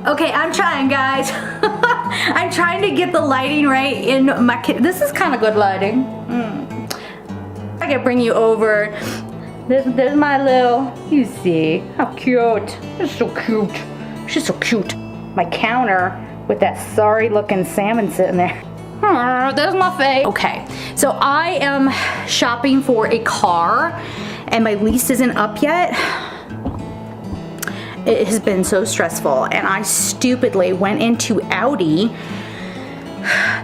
Okay, I'm trying, guys. I'm trying to get the lighting right in my kit. This is kind of good lighting. I can bring you over. There's my little, you see, how cute. It's so cute. She's so cute. My counter with that sorry looking salmon sitting there. There's my face. Okay, so I am shopping for a car and my lease isn't up yet. It has been so stressful, and I stupidly went into Audi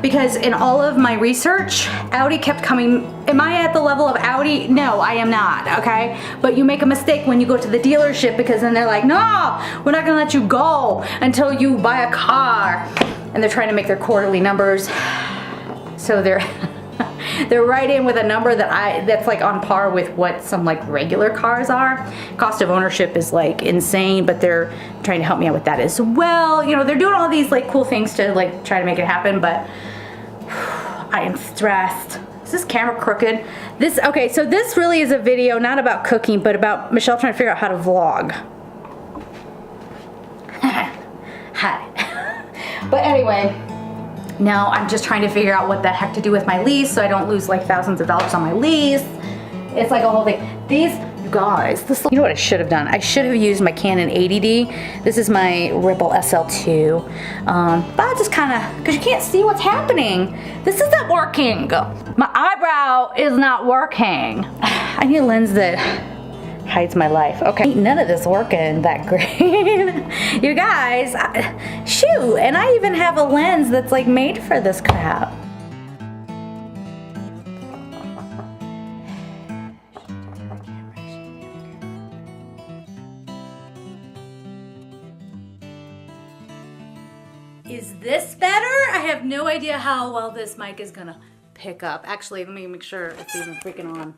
because in all of my research, Audi kept coming. Am I at the level of Audi? No, I am not, okay? But you make a mistake when you go to the dealership because then they're like, no, we're not gonna let you go until you buy a car. And they're trying to make their quarterly numbers. So they're right in with a number that's like on par with what some like regular cars are. Cost of ownership is like insane, but they're trying to help me out with that as well. You know, they're doing all these like cool things to like try to make it happen, but I am stressed. Is this camera crooked? Okay, so this really is a video not about cooking, but about Michelle trying to figure out how to vlog. Hi. But anyway, now I'm just trying to figure out what the heck to do with my lease so I don't lose like thousands of dollars on my lease. It's like a whole thing. You guys, you know what I should have done? I should have used my Canon 80D. This is my Ripple SL2. But I just kind of, because you can't see what's happening. This isn't working. My eyebrow is not working. I need a lens that hides my life. Okay, none of this working that great. You guys, shoot, and I even have a lens that's like made for this crap. Is this better? I have no idea how well this mic is gonna pick up. Actually, let me make sure it's even freaking on.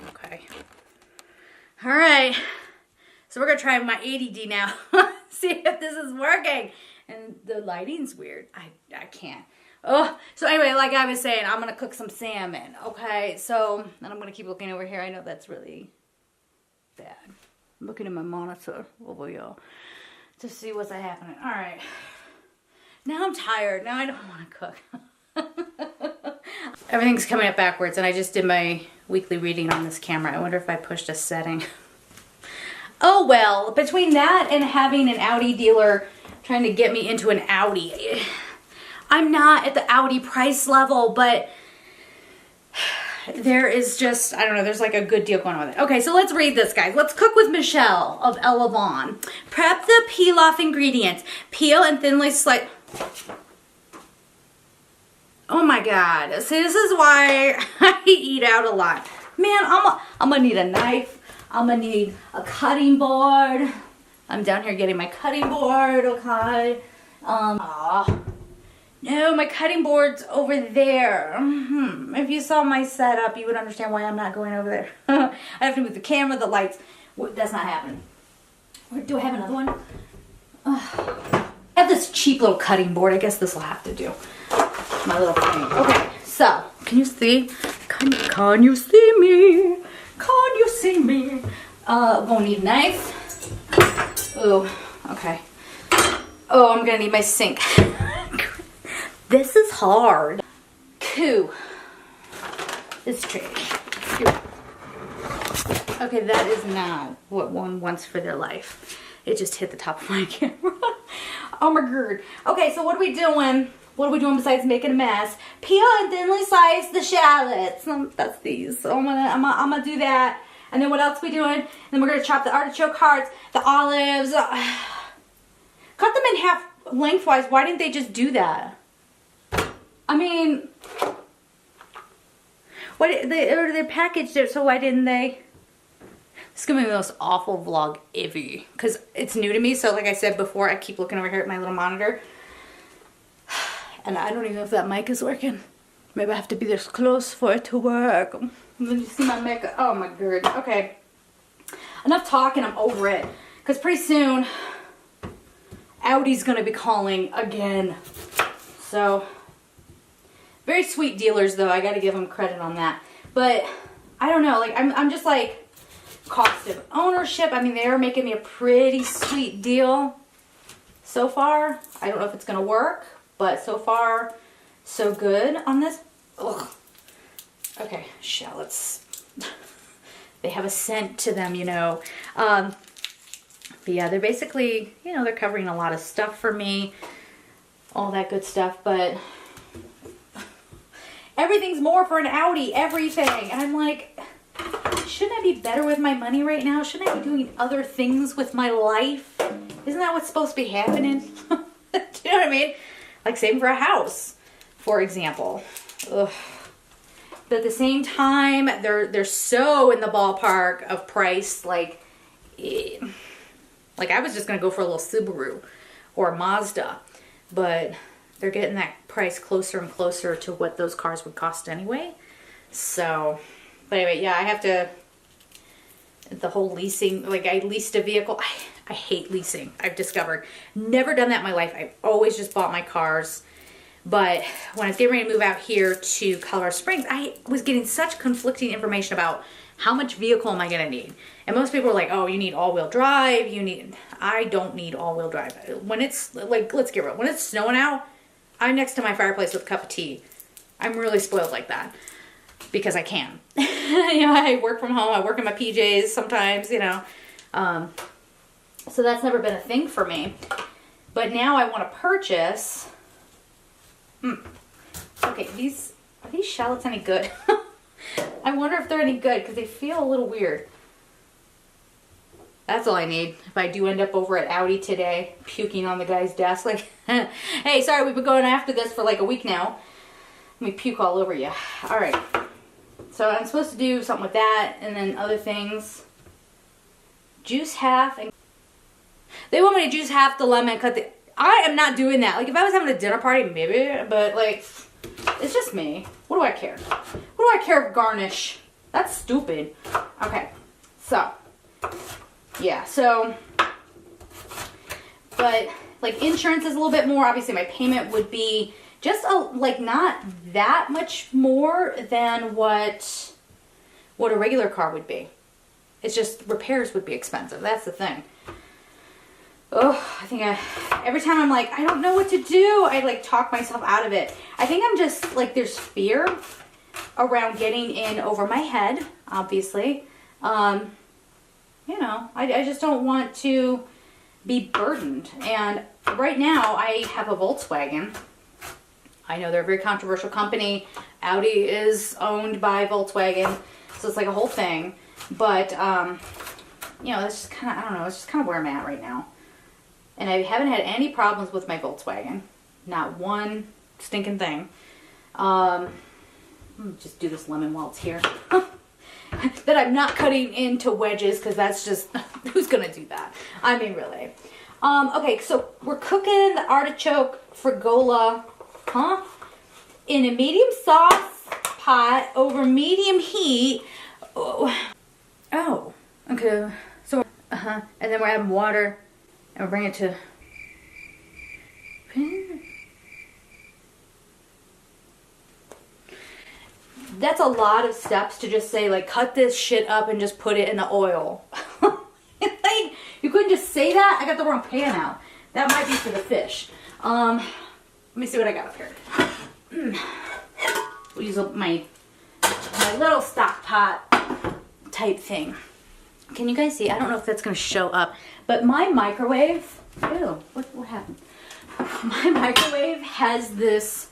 Okay. All right, so we're gonna try my 80D now. See if this is working. And the lighting's weird. I can't. Oh, so anyway, like I was saying, I'm gonna cook some salmon. Okay, so, and I'm gonna keep looking over here. I know that's really bad. I'm looking at my monitor over here to see what's happening. All right, now I'm tired. Now I don't wanna cook. Everything's coming up backwards, and I just did my weekly reading on this camera. I wonder if I pushed a setting. Oh well, between that and having an Audi dealer trying to get me into an Audi, I'm not at the Audi price level, but there is just, I don't know, there's like a good deal going on with it. Okay, so let's read this, guys. Let's cook with Michelle of Elavon. Prep the peel-off ingredients. Peel and thinly slice. Oh my God. See, this is why I eat out a lot. Man, I'm gonna need a knife. I'm gonna need a cutting board. I'm down here getting my cutting board, okay? No, my cutting board's over there. If you saw my setup, you would understand why I'm not going over there. I have to move the camera, the lights. That's not happening. Do I have another one? I have this cheap little cutting board. I guess this will have to do. My little thing. Okay, so can you see? Can you see me? Can you see me? Gonna need a knife. Oh, okay. Oh, I'm gonna need my sink. This is hard. Coo. It's trash. Okay, that is not what one wants for their life. It just hit the top of my camera. Oh my God. Okay, so what are we doing? What are we doing besides making a mess? Peel and thinly slice the shallots. That's these. So I'm gonna do that. And then what else are we doing? And then we're gonna chop the artichoke hearts, the olives. Cut them in half lengthwise. Why didn't they just do that? I mean, they're packaged it, so why didn't they? This is gonna be the most awful vlog ever because it's new to me. So like I said before, I keep looking over here at my little monitor. And I don't even know if that mic is working. Maybe I have to be this close for it to work. Let me see my makeup. Oh my God. Okay. Enough talking. I'm over it. Because pretty soon, Audi's going to be calling again. So, very sweet dealers though. I got to give them credit on that. But, I don't know. Like, I'm just like, cost of ownership. I mean, they are making me a pretty sweet deal. so far. I don't know if it's gonna work, but so far, so good on this. Ugh. Okay, shallots. They have a scent to them, you know. But yeah, they're basically, you know, they're covering a lot of stuff for me. All that good stuff, but everything's more for an Audi, everything. And I'm like, shouldn't I be better with my money right now? Shouldn't I be doing other things with my life? Isn't that what's supposed to be happening? Do you know what I mean? Like saving for a house, for example. Ugh. But at the same time, they're so in the ballpark of price. Like I was just gonna go for a little Subaru or a Mazda, but they're getting that price closer and closer to what those cars would cost anyway. So, but anyway, yeah, I have to, the whole leasing, like I leased a vehicle. I hate leasing, I've discovered. Never done that in my life. I've always just bought my cars. But when I was getting ready to move out here to Colorado Springs, I was getting such conflicting information about how much vehicle am I going to need. And most people are like, oh, you need all-wheel drive. I don't need all-wheel drive. When it's, like, let's get real. When it's snowing out, I'm next to my fireplace with a cup of tea. I'm really spoiled like that because I can. You know, I work from home. I work in my PJs sometimes, you know. So that's never been a thing for me. But now I want to purchase... Okay, are these shallots any good? I wonder if they're any good because they feel a little weird. That's all I need. If I do end up over at Audi today, puking on the guy's desk, like, hey, sorry, we've been going after this for like a week now. Let me puke all over you. All right. So I'm supposed to do something with that and then other things. Juice half. And they want me to juice half the lemon, cut the... I am not doing that. Like, if I was having a dinner party, maybe. But, like, it's just me. What do I care? What do I care of garnish? That's stupid. Okay. So, yeah. So, but, like, insurance is a little bit more. Obviously, my payment would be just, like, not that much more than what a regular car would be. It's just repairs would be expensive. That's the thing. Oh, I think every time I'm like, I don't know what to do, I like talk myself out of it. I think I'm just like, there's fear around getting in over my head, obviously. You know, I just don't want to be burdened. And right now I have a Volkswagen. I know they're a very controversial company. Audi is owned by Volkswagen, so it's like a whole thing. But, you know, that's just kind of, I don't know, it's just kind of where I'm at right now. And I haven't had any problems with my Volkswagen. Not one stinking thing. Let me just do this lemon while it's here. That I'm not cutting into wedges because that's just, who's going to do that? I mean, really. Okay, so we're cooking the artichoke frigola, in a medium sauce pot over medium heat. Oh, okay. So, and then we're adding water. And we'll bring it to... That's a lot of steps to just say, like, cut this shit up and just put it in the oil. Like, you couldn't just say that? I got the wrong pan out. That might be for the fish. Let me see what I got up here. We'll use my little stock pot type thing. Can you guys see? I don't know if that's going to show up. But my microwave, ew, what happened? My microwave has this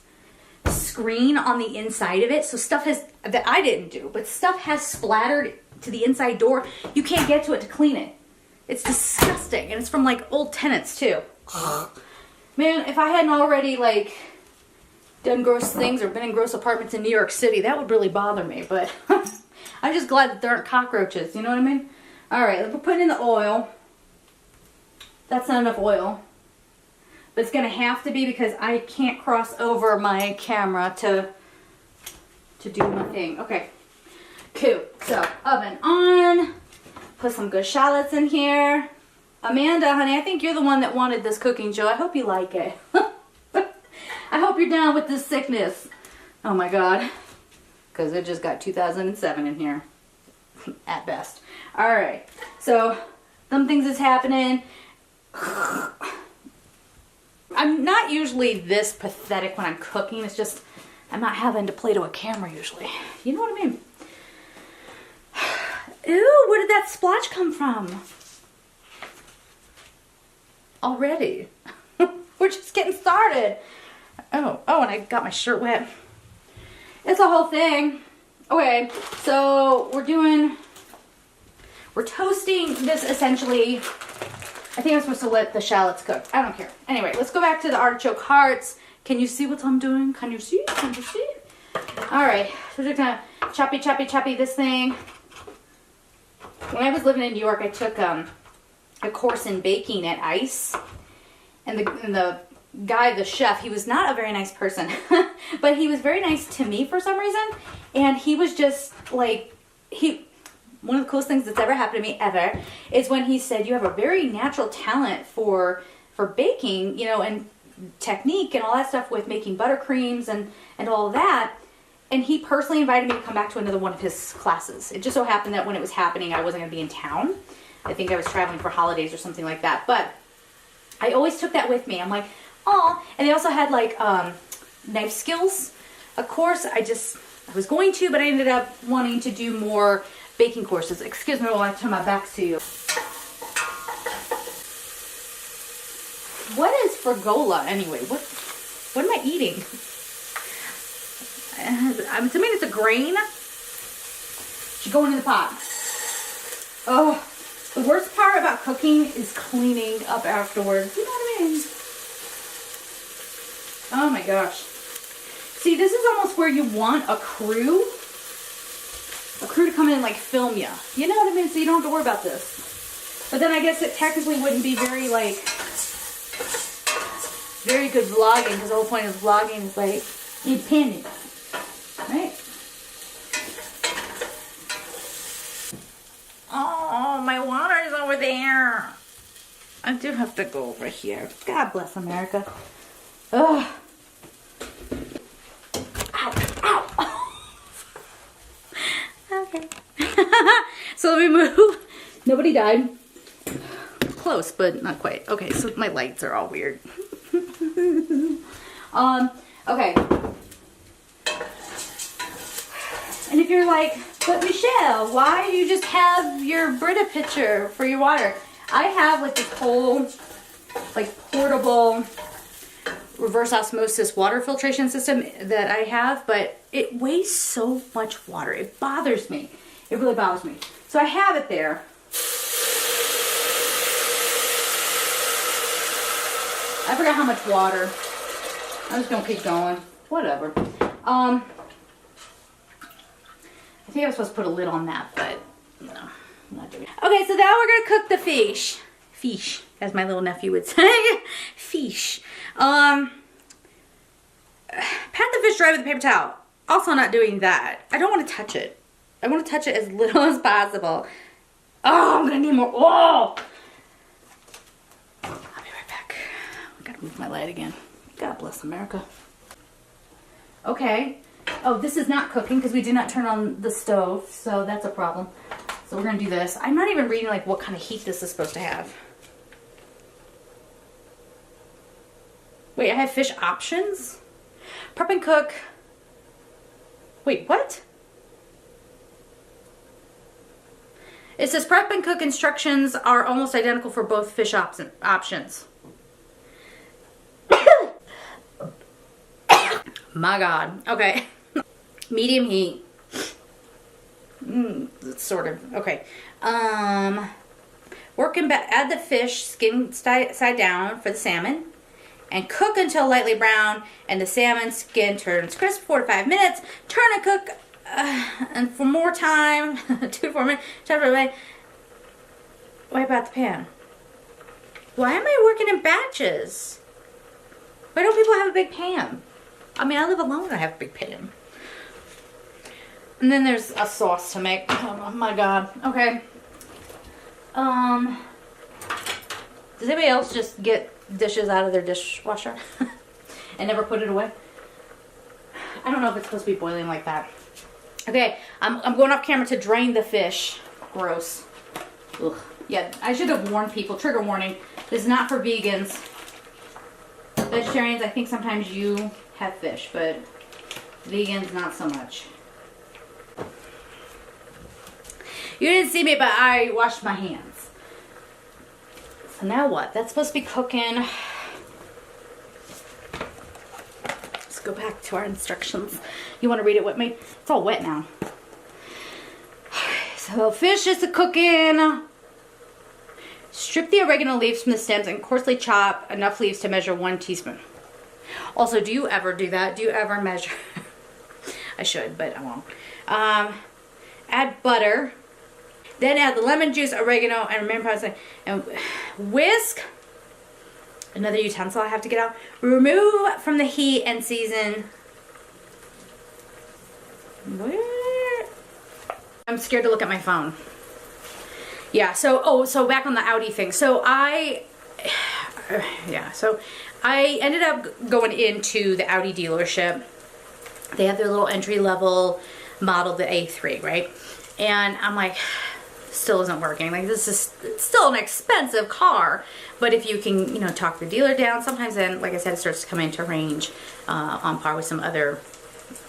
screen on the inside of it. So stuff has, that I didn't do, but stuff has splattered to the inside door. You can't get to it to clean it. It's disgusting. And it's from like old tenants too. Man, if I hadn't already like done gross things or been in gross apartments in New York City, that would really bother me. But I'm just glad that there aren't cockroaches. You know what I mean? All right, we're putting in the oil. That's not enough oil. But it's going to have to be because I can't cross over my camera to do my thing. Okay, cool. So, oven on. Put some good shallots in here. Amanda, honey, I think you're the one that wanted this cooking show. I hope you like it. I hope you're down with this sickness. Oh my God. Because it just got 2007 in here. At best. Alright. So, some things is happening. I'm not usually this pathetic when I'm cooking. It's just I'm not having to play to a camera usually. You know what I mean? Ew, where did that splotch come from? Already. We're just getting started. Oh, and I got my shirt wet. It's a whole thing. Okay, so we're toasting this essentially. I think I'm supposed to let the shallots cook. I don't care. Anyway, let's go back to the artichoke hearts. Can you see what I'm doing? Can you see? Can you see? All right, so we're just gonna choppy this thing. When I was living in New York, I took a course in baking at ICE, and the guy, the chef, he was not a very nice person, but he was very nice to me for some reason, and he was just like, one of the coolest things that's ever happened to me ever is when he said, you have a very natural talent for baking, you know, and technique and all that stuff with making buttercreams and all of that. And he personally invited me to come back to another one of his classes. It just so happened that when it was happening, I wasn't going to be in town. I think I was traveling for holidays or something like that. But I always took that with me. I'm like, oh. And they also had like knife skills. Of course, I was going to, but I ended up wanting to do more baking courses. Excuse me while I turn my back to you. What is Fragola anyway? What am I eating? I'm assuming it's a grain. Should go into the pot. Oh, the worst part about cooking is cleaning up afterwards. You know what I mean? Oh my gosh. See, this is almost where you want a crew to come in and like film you. You know what I mean? So you don't have to worry about this. But then I guess it technically wouldn't be very good vlogging, because the whole point of vlogging is like independent. Right? Oh, my water is over there. I do have to go over here. God bless America. Ugh. Ow. Okay. So let me move. Nobody died. Close, but not quite. Okay, so my lights are all weird. Okay. And if you're like, but Michelle, why do you just have your Brita pitcher for your water? I have like this whole like portable reverse osmosis water filtration system that I have, but it wastes so much water. It bothers me. It really bothers me. So I have it there. I forgot how much water. I'm just gonna keep going. Whatever. I think I was supposed to put a lid on that, but no, I'm not doing it. Okay, so now we're gonna cook the fish. Fish, as my little nephew would say. Fish. Pat the fish dry with a paper towel. Also not doing that. I don't want to touch it. I want to touch it as little as possible. Oh, I'm gonna need more. Oh! I'll be right back. I gotta move my light again. God bless America. Okay. Oh, this is not cooking because we did not turn on the stove, so that's a problem. So we're gonna do this. I'm not even reading like what kind of heat this is supposed to have. Wait, I have fish options? Prep and cook. Wait, what? It says prep and cook instructions are almost identical for both fish options. My God. Okay. Medium heat. Sort of. Okay. Add the fish skin side down for the salmon. And cook until lightly brown and the salmon skin turns crisp. 4 to 5 minutes. Turn and cook and for more time. 2 to 4 minutes. Wipe out the pan. Why am I working in batches? Why don't people have a big pan? I mean, I live alone. I have a big pan. And then there's a sauce to make. Oh my God. Okay. Does anybody else just get dishes out of their dishwasher and never put it away? I don't know if it's supposed to be boiling like that. Okay, I'm going off camera to drain the fish. Gross. Ugh. Yeah, I should have warned people. Trigger warning. This is not for vegans. Ugh. Vegetarians, I think sometimes you have fish, but vegans, not so much. You didn't see me, but I washed my hands. So now what? That's supposed to be cooking. Let's go back to our instructions. You want to read it with me? It's all wet now. So fish is cooking. Strip the oregano leaves from the stems and coarsely chop enough leaves to measure 1 teaspoon. Also, do you ever do that? Do you ever measure? I should, but I won't. Add butter. Then add the lemon juice, oregano, and remember and whisk. Another utensil I have to get out. Remove from the heat and season. Where? I'm scared to look at my phone. Yeah, so back on the Audi thing. So I ended up going into the Audi dealership. They have their little entry level model, the A3, right? And I'm like, still isn't working. Like, this is still an expensive car, but if you can, you know, talk the dealer down, sometimes then, like I said, it starts to come into range on par with some other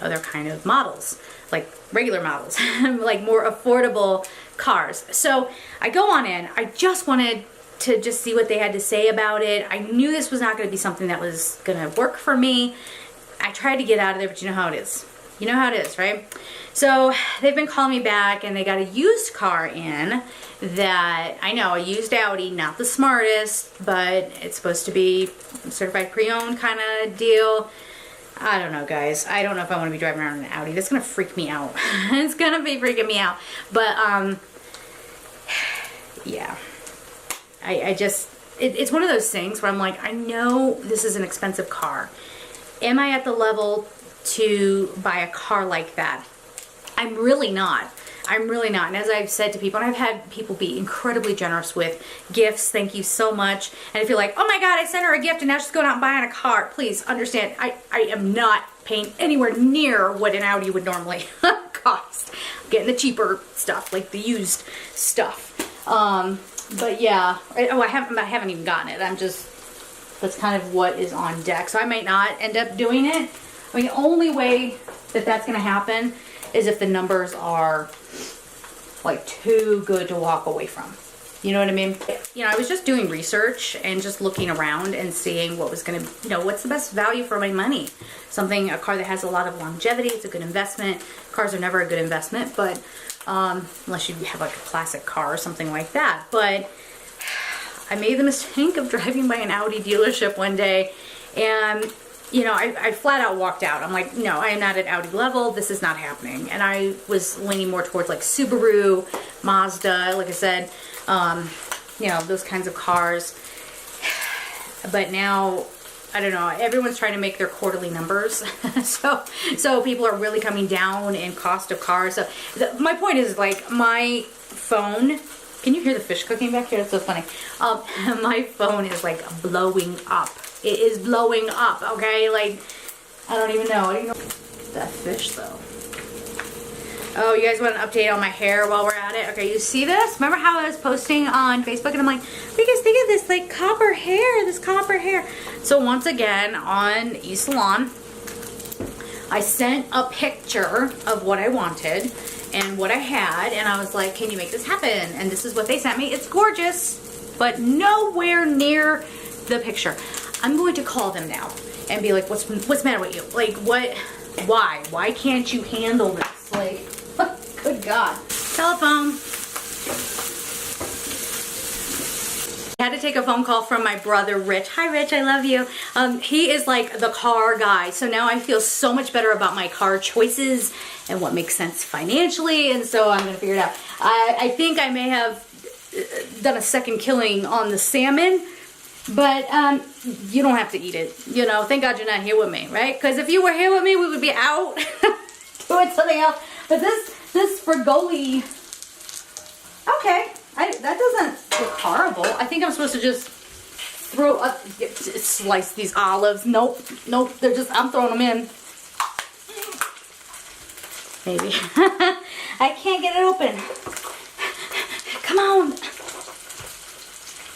kind of models, like regular models, like more affordable cars. So I go on in. I just wanted to just see what they had to say about it. I knew this was not going to be something that was going to work for me. I tried to get out of there, but you know how it is. You know how it is, right? So they've been calling me back, and they got a used car in that, I know, a used Audi, not the smartest, but it's supposed to be certified pre-owned kind of deal. I don't know, guys. I don't know if I want to be driving around in an Audi. That's going to freak me out. It's going to be freaking me out. But, yeah. I just, it's one of those things where I'm like, I know this is an expensive car. Am I at the level to buy a car like that? I'm really not. I'm really not. And as I've said to people, and I've had people be incredibly generous with gifts. Thank you so much. And if you're like, oh my God, I sent her a gift and now she's going out and buying a car, please understand, I am not paying anywhere near what an Audi would normally cost. I'm getting the cheaper stuff, like the used stuff. But yeah, I haven't even gotten it. That's kind of what is on deck. So I might not end up doing it. I mean, the only way that that's going to happen is if the numbers are like too good to walk away from. You know what I mean? You know, I was just doing research and just looking around and seeing what was going to, you know, what's the best value for my money. A car that has a lot of longevity, it's a good investment. Cars are never a good investment, but unless you have like a classic car or something like that. But I made the mistake of driving by an Audi dealership one day, and you know, I flat out walked out. I'm like, no, I am not at Audi level. This is not happening. And I was leaning more towards like Subaru, Mazda, like I said, you know, those kinds of cars. But now, I don't know, everyone's trying to make their quarterly numbers. so people are really coming down in cost of cars. So my point is, like, my phone, can you hear the fish cooking back here? It's so funny. My phone is like blowing up. It is blowing up, okay? Like, I don't even know. That fish, though. Oh, you guys want an update on my hair while we're at it? Okay, you see this? Remember how I was posting on Facebook and I'm like, what do you guys think of this, like, copper hair? This copper hair. So once again, on eSalon, I sent a picture of what I wanted and what I had, and I was like, can you make this happen? And this is what they sent me. It's gorgeous, but nowhere near the picture. I'm going to call them now and be like, what's the matter with you? Like, what, why can't you handle this? Like, good God. Telephone. I had to take a phone call from my brother, Rich. Hi, Rich, I love you. He is like the car guy. So now I feel so much better about my car choices and what makes sense financially. And so I'm going to figure it out. I think I may have done a second killing on the salmon. But you don't have to eat it. You know, thank God you're not here with me, right? Because if you were here with me, we would be out doing something else. But this frigoli, okay, that doesn't look horrible. I think I'm supposed to just slice these olives. Nope, they're just, I'm throwing them in. Maybe. I can't get it open. Come on.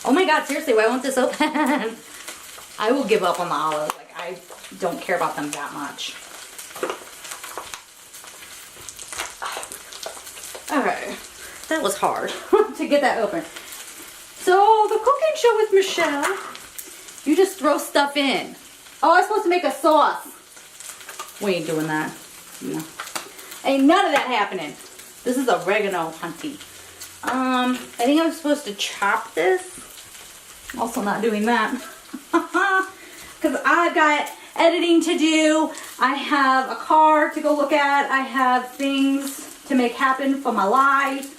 Oh my God, seriously, why won't this open? I will give up on the olives. Like, I don't care about them that much. Okay, that was hard to get that open. So, the cooking show with Michelle, you just throw stuff in. Oh, I was supposed to make a sauce. We ain't doing that. No. Ain't none of that happening. This is oregano, hunty. I think I'm supposed to chop this. Also not doing that. Because I've got editing to do. I have a car to go look at. I have things to make happen for my life.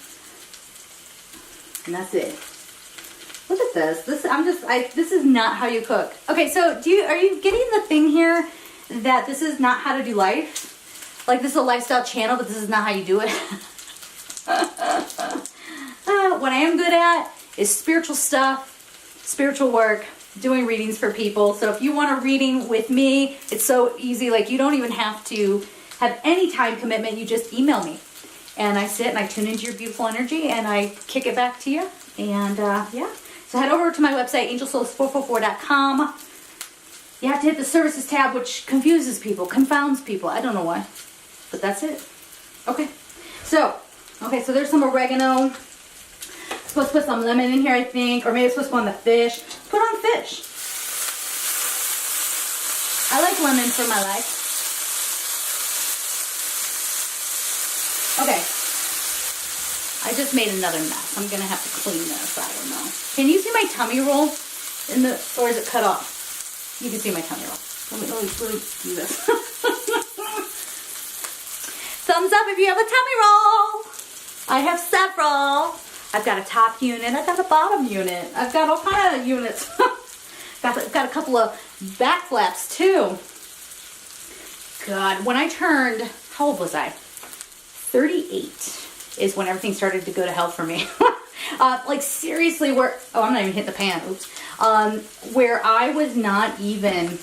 And that's it. Look at this. This is not how you cook. Okay, so are you getting the thing here that this is not how to do life? Like, this is a lifestyle channel, but this is not how you do it. What I am good at is spiritual stuff, spiritual work, doing readings for people. So if you want a reading with me, it's so easy. Like, you don't even have to have any time commitment. You just email me. And I sit and I tune into your beautiful energy and I kick it back to you. And yeah. So head over to my website, angelsouls444.com. You have to hit the services tab, which confuses people, confounds people. I don't know why. But that's it. Okay. So there's some oregano. Supposed to put some lemon in here, I think. Or maybe it's supposed to put on the fish. Put on fish. I like lemon for my life. Okay. I just made another mess. I'm going to have to clean this. I don't know. Can you see my tummy roll? Or is it cut off? You can see my tummy roll. Let me do this. Thumbs up if you have a tummy roll. I have several. I've got a top unit. I've got a bottom unit. I've got all kinds of units. got a couple of back flaps too. God, when I turned, how old was I? 38 is when everything started to go to hell for me. Like, seriously, I'm not even hitting the pan. Oops. Where I was not even,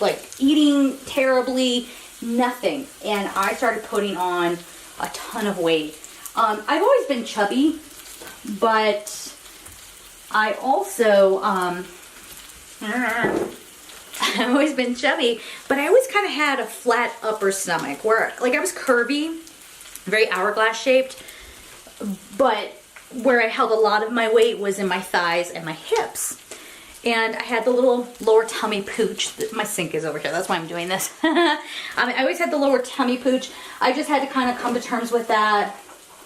like, eating terribly, nothing. And I started putting on a ton of weight. I've always been chubby, but I also, I've always been chubby, but I always kind of had a flat upper stomach where, like, I was curvy, very hourglass shaped, but where I held a lot of my weight was in my thighs and my hips. And I had the little lower tummy pooch. My sink is over here. That's why I'm doing this. I always had the lower tummy pooch. I just had to kind of come to terms with that.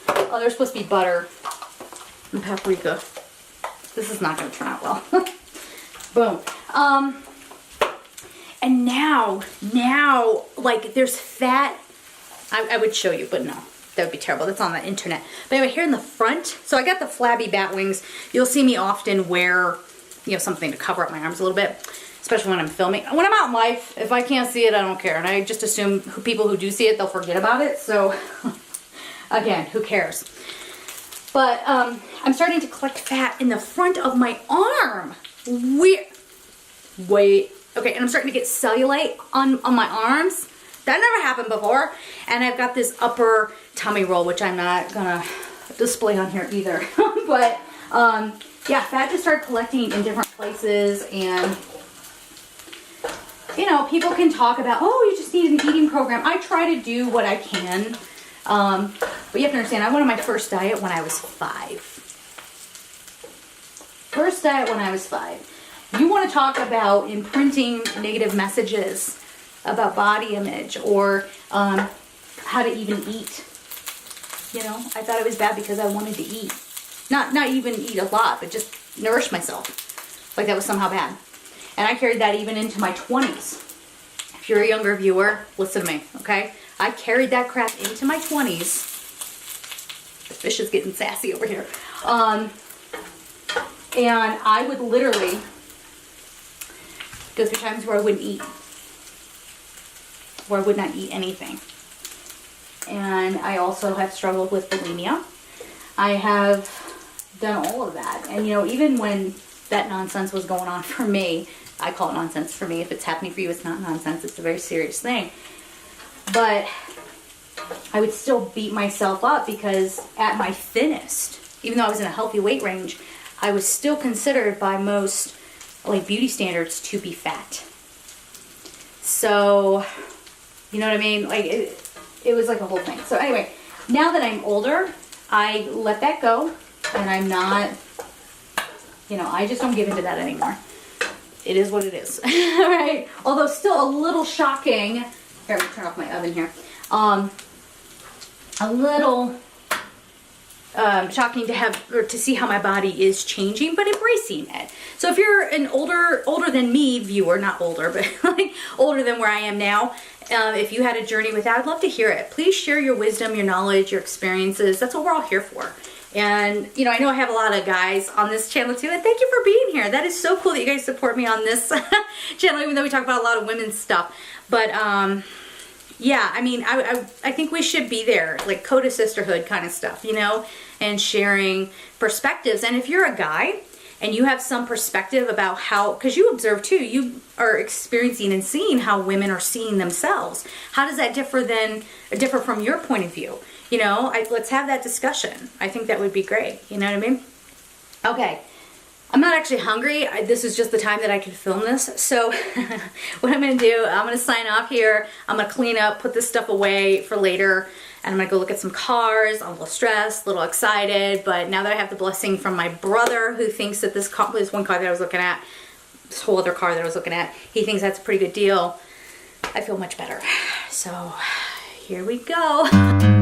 Oh, there's supposed to be butter and paprika. This is not going to turn out well. Boom. And now, like, there's fat. I would show you, but no. That would be terrible. That's on the internet. But anyway, here in the front, so I got the flabby bat wings. You'll see me often wear, something to cover up my arms a little bit, especially when I'm filming. When I'm out in life, if I can't see it, I don't care. And I just assume people who do see it, they'll forget about it. So, again, who cares? But I'm starting to collect fat in the front of my arm. Wait. Okay, and I'm starting to get cellulite on my arms. That never happened before. And I've got this upper tummy roll, which I'm not gonna display on here either. But yeah, fat just started collecting in different places. And people can talk about, oh, you just need an eating program. I try to do what I can. But you have to understand, I went on my first diet when I was 5. First diet when I was 5. You want to talk about imprinting negative messages about body image or how to even eat. I thought it was bad because I wanted to eat. Not even eat a lot, but just nourish myself. Like that was somehow bad. And I carried that even into my 20s. If you're a younger viewer, listen to me, okay? I carried that crap into my 20s. The fish is getting sassy over here. And I would literally go through times where I wouldn't eat. Where I would not eat anything. And I also have struggled with bulimia. I have done all of that. And even when that nonsense was going on for me, I call it nonsense for me. If it's happening for you, it's not nonsense. It's a very serious thing. But I would still beat myself up because at my thinnest, even though I was in a healthy weight range, I was still considered by most like beauty standards to be fat. So, you know what I mean? Like it was like a whole thing. So anyway, now that I'm older, I let that go, and I'm not, you know, I just don't give into that anymore. It is what it is. All right. Although still a little shocking. Here, I'm gonna turn off my oven here. A little shocking to have, or to see how my body is changing, but embracing it. So if you're an older than me viewer, not older, but like older than where I am now, if you had a journey with that, I'd love to hear it. Please share your wisdom, your knowledge, your experiences. That's what we're all here for. And, you know, I know I have a lot of guys on this channel too, and thank you for being here. That is so cool that you guys support me on this channel, even though we talk about a lot of women's stuff. But, yeah, I mean, I think we should be there, like code of sisterhood kind of stuff, you know, and sharing perspectives. And if you're a guy and you have some perspective about how, because you observe too, you are experiencing and seeing how women are seeing themselves. How does that differ from your point of view? You know, let's have that discussion. I think that would be great. You know what I mean? Okay. I'm not actually hungry. This is just the time that I can film this. So what I'm going to do, I'm going to sign off here. I'm going to clean up, put this stuff away for later. And I'm going to go look at some cars. I'm a little stressed, a little excited. But now that I have the blessing from my brother, who thinks that this one car that I was looking at, this whole other car that I was looking at, he thinks that's a pretty good deal, I feel much better. So here we go.